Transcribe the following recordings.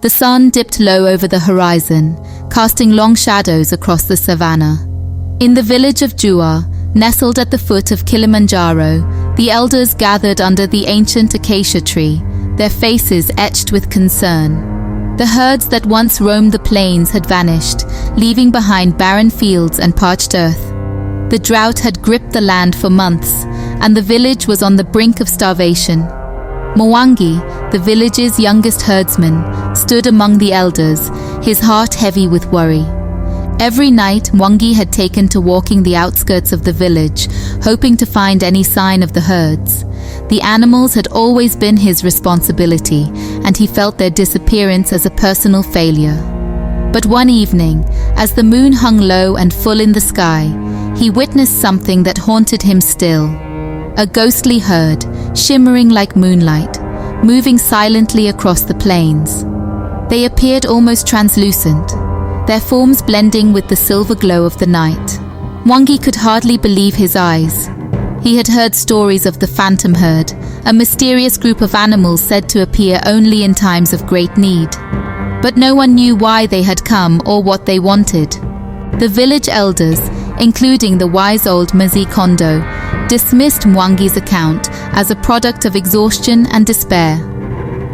The sun dipped low over the horizon, casting long shadows across the savannah. In the village of Jua, nestled at the foot of Kilimanjaro, the elders gathered under the ancient acacia tree, their faces etched with concern. The herds that once roamed the plains had vanished, leaving behind barren fields and parched earth. The drought had gripped the land for months, and the village was on the brink of starvation. Mwangi, the village's youngest herdsman, stood among the elders, his heart heavy with worry. Every night, Mwangi had taken to walking the outskirts of the village, hoping to find any sign of the herds. The animals had always been his responsibility, and he felt their disappearance as a personal failure. But one evening, as the moon hung low and full in the sky, he witnessed something that haunted him still. A ghostly herd, shimmering like moonlight, moving silently across the plains. They appeared almost translucent, their forms blending with the silver glow of the night. Mwangi could hardly believe his eyes. He had heard stories of the Phantom Herd, a mysterious group of animals said to appear only in times of great need. But no one knew why they had come or what they wanted. The village elders, including the wise old Mzee Kondo, dismissed Mwangi's account as a product of exhaustion and despair.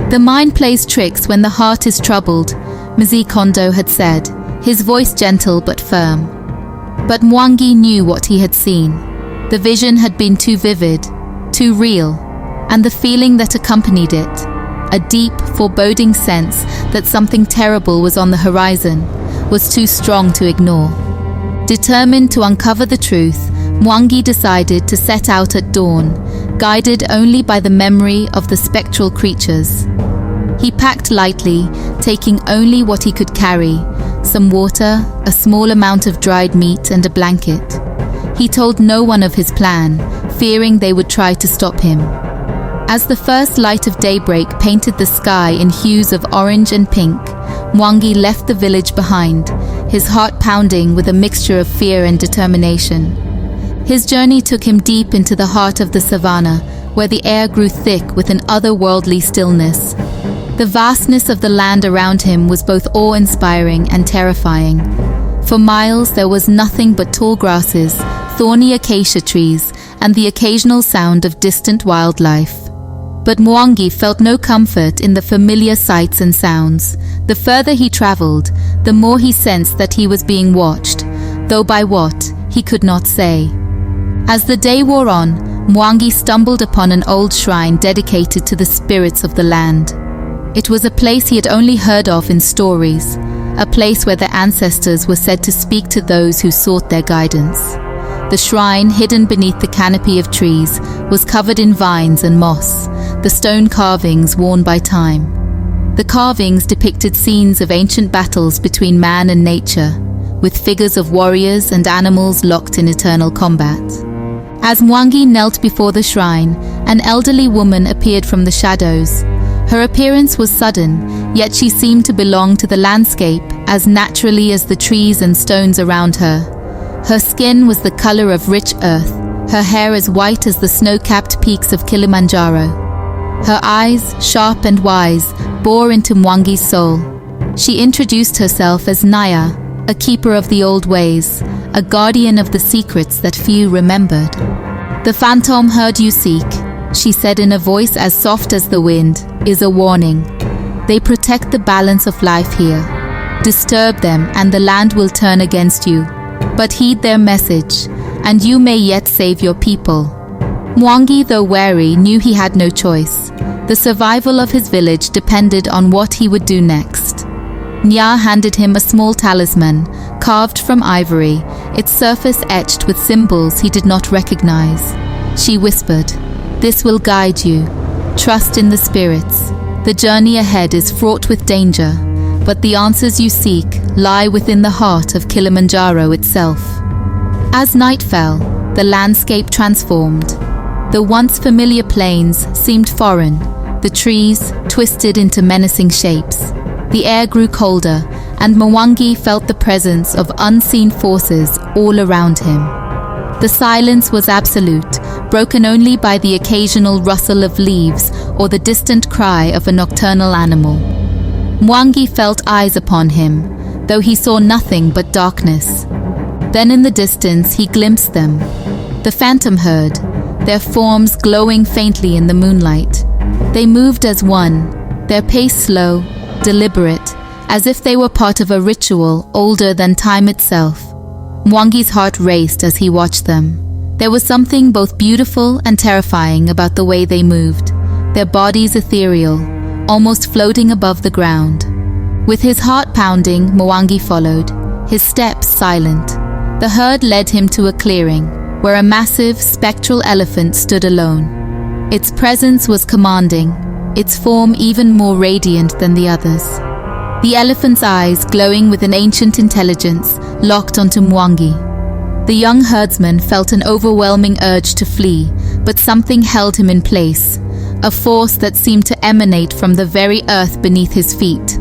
The mind plays tricks when the heart is troubled, Mzee Kondo had said, his voice gentle but firm. But Mwangi knew what he had seen. The vision had been too vivid, too real, and the feeling that accompanied it, a deep, foreboding sense that something terrible was on the horizon, was too strong to ignore. Determined to uncover the truth, Mwangi decided to set out at dawn, guided only by the memory of the spectral creatures. He packed lightly, taking only what he could carry, some water, a small amount of dried meat, and a blanket. He told no one of his plan, fearing they would try to stop him. As the first light of daybreak painted the sky in hues of orange and pink, Mwangi left the village behind, his heart pounding with a mixture of fear and determination. His journey took him deep into the heart of the savannah, where the air grew thick with an otherworldly stillness. The vastness of the land around him was both awe-inspiring and terrifying. For miles there was nothing but tall grasses, thorny acacia trees, and the occasional sound of distant wildlife. But Mwangi felt no comfort in the familiar sights and sounds. The further he traveled, the more he sensed that he was being watched, though by what, he could not say. As the day wore on, Mwangi stumbled upon an old shrine dedicated to the spirits of the land. It was a place he had only heard of in stories, a place where the ancestors were said to speak to those who sought their guidance. The shrine, hidden beneath the canopy of trees, was covered in vines and moss, the stone carvings worn by time. The carvings depicted scenes of ancient battles between man and nature, with figures of warriors and animals locked in eternal combat. As Mwangi knelt before the shrine, an elderly woman appeared from the shadows. Her appearance was sudden, yet she seemed to belong to the landscape as naturally as the trees and stones around her. Her skin was the color of rich earth, her hair as white as the snow-capped peaks of Kilimanjaro. Her eyes, sharp and wise, bore into Mwangi's soul. She introduced herself as Naya, a keeper of the old ways, a guardian of the secrets that few remembered. "The phantom herd you seek," she said in a voice as soft as the wind, "is a warning. They protect the balance of life here. Disturb them and the land will turn against you. But heed their message, and you may yet save your people." Mwangi, though wary, knew he had no choice. The survival of his village depended on what he would do next. Nya handed him a small talisman, carved from ivory, its surface etched with symbols he did not recognize. She whispered, "This will guide you. Trust in the spirits. The journey ahead is fraught with danger, but the answers you seek lie within the heart of Kilimanjaro itself." As night fell, the landscape transformed. The once familiar plains seemed foreign, the trees twisted into menacing shapes. The air grew colder, and Mwangi felt the presence of unseen forces all around him. The silence was absolute, broken only by the occasional rustle of leaves or the distant cry of a nocturnal animal. Mwangi felt eyes upon him, though he saw nothing but darkness. Then in the distance he glimpsed them, the phantom herd, their forms glowing faintly in the moonlight. They moved as one, their pace slow, deliberate, as if they were part of a ritual older than time itself. Mwangi's heart raced as he watched them. There was something both beautiful and terrifying about the way they moved, their bodies ethereal, almost floating above the ground. With his heart pounding, Mwangi followed, his steps silent. The herd led him to a clearing, where a massive, spectral elephant stood alone. Its presence was commanding, its form even more radiant than the others. The elephant's eyes, glowing with an ancient intelligence, locked onto Mwangi. The young herdsman felt an overwhelming urge to flee, but something held him in place, a force that seemed to emanate from the very earth beneath his feet.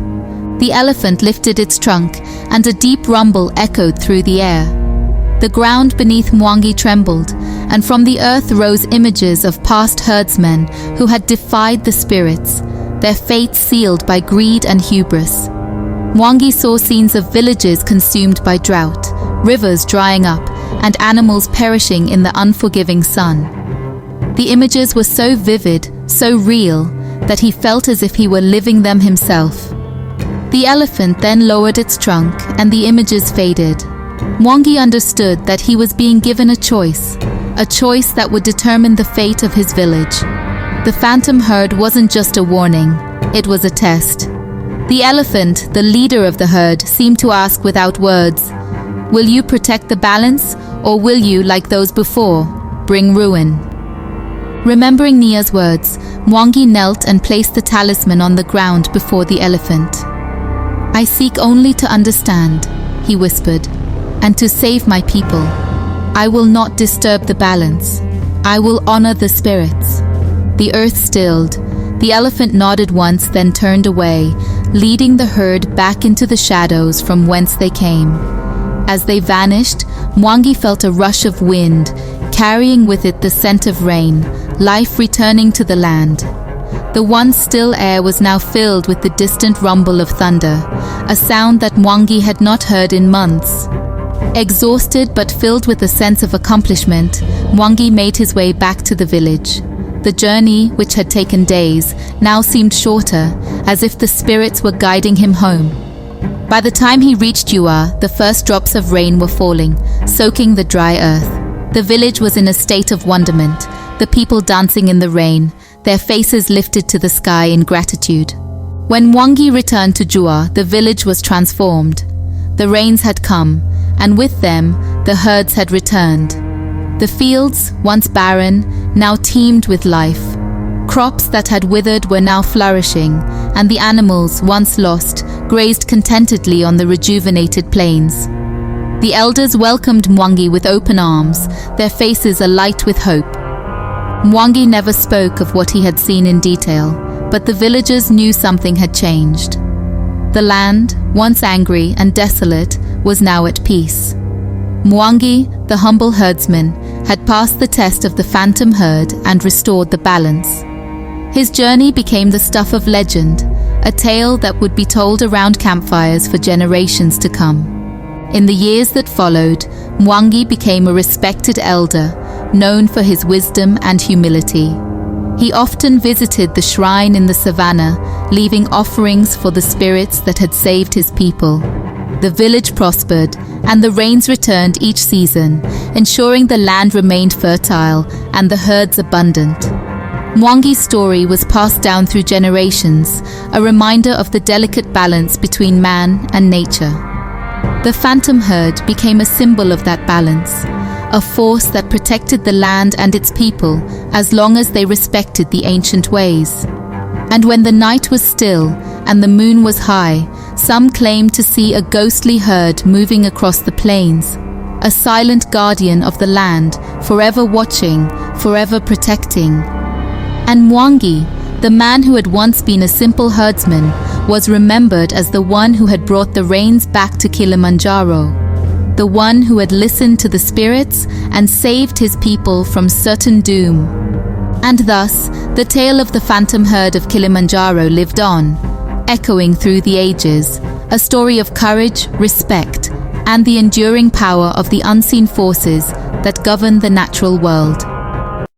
The elephant lifted its trunk, and a deep rumble echoed through the air. The ground beneath Mwangi trembled, and from the earth rose images of past herdsmen who had defied the spirits, their fates sealed by greed and hubris. Mwangi saw scenes of villages consumed by drought, rivers drying up, and animals perishing in the unforgiving sun. The images were so vivid, so real, that he felt as if he were living them himself. The elephant then lowered its trunk, and the images faded. Mwangi understood that he was being given a choice that would determine the fate of his village. The phantom herd wasn't just a warning, it was a test. The elephant, the leader of the herd, seemed to ask without words, "Will you protect the balance, or will you, like those before, bring ruin?" Remembering Nia's words, Mwangi knelt and placed the talisman on the ground before the elephant. "I seek only to understand," he whispered, "and to save my people. I will not disturb the balance. I will honor the spirits." The earth stilled. The elephant nodded once, then turned away, leading the herd back into the shadows from whence they came. As they vanished, Mwangi felt a rush of wind, carrying with it the scent of rain, life returning to the land. The once still air was now filled with the distant rumble of thunder, a sound that Mwangi had not heard in months. Exhausted but filled with a sense of accomplishment, Mwangi made his way back to the village. The journey, which had taken days, now seemed shorter, as if the spirits were guiding him home. By the time he reached Jua, the first drops of rain were falling, soaking the dry earth. The village was in a state of wonderment, the people dancing in the rain, their faces lifted to the sky in gratitude. When Mwangi returned to Jua, the village was transformed. The rains had come, and with them, the herds had returned. The fields, once barren, now teemed with life. Crops that had withered were now flourishing, and the animals, once lost, grazed contentedly on the rejuvenated plains. The elders welcomed Mwangi with open arms, their faces alight with hope. Mwangi never spoke of what he had seen in detail, but the villagers knew something had changed. The land, once angry and desolate, was now at peace. Mwangi, the humble herdsman, had passed the test of the phantom herd and restored the balance. His journey became the stuff of legend, a tale that would be told around campfires for generations to come. In the years that followed, Mwangi became a respected elder, known for his wisdom and humility. He often visited the shrine in the savannah, leaving offerings for the spirits that had saved his people. The village prospered, and the rains returned each season, ensuring the land remained fertile and the herds abundant. Mwangi's story was passed down through generations, a reminder of the delicate balance between man and nature. The phantom herd became a symbol of that balance, a force that protected the land and its people as long as they respected the ancient ways. And when the night was still and the moon was high, some claimed to see a ghostly herd moving across the plains, a silent guardian of the land, forever watching, forever protecting. And Mwangi, the man who had once been a simple herdsman, was remembered as the one who had brought the rains back to Kilimanjaro, the one who had listened to the spirits and saved his people from certain doom. And thus, the tale of the Phantom Herd of Kilimanjaro lived on, echoing through the ages, a story of courage, respect, and the enduring power of the unseen forces that govern the natural world.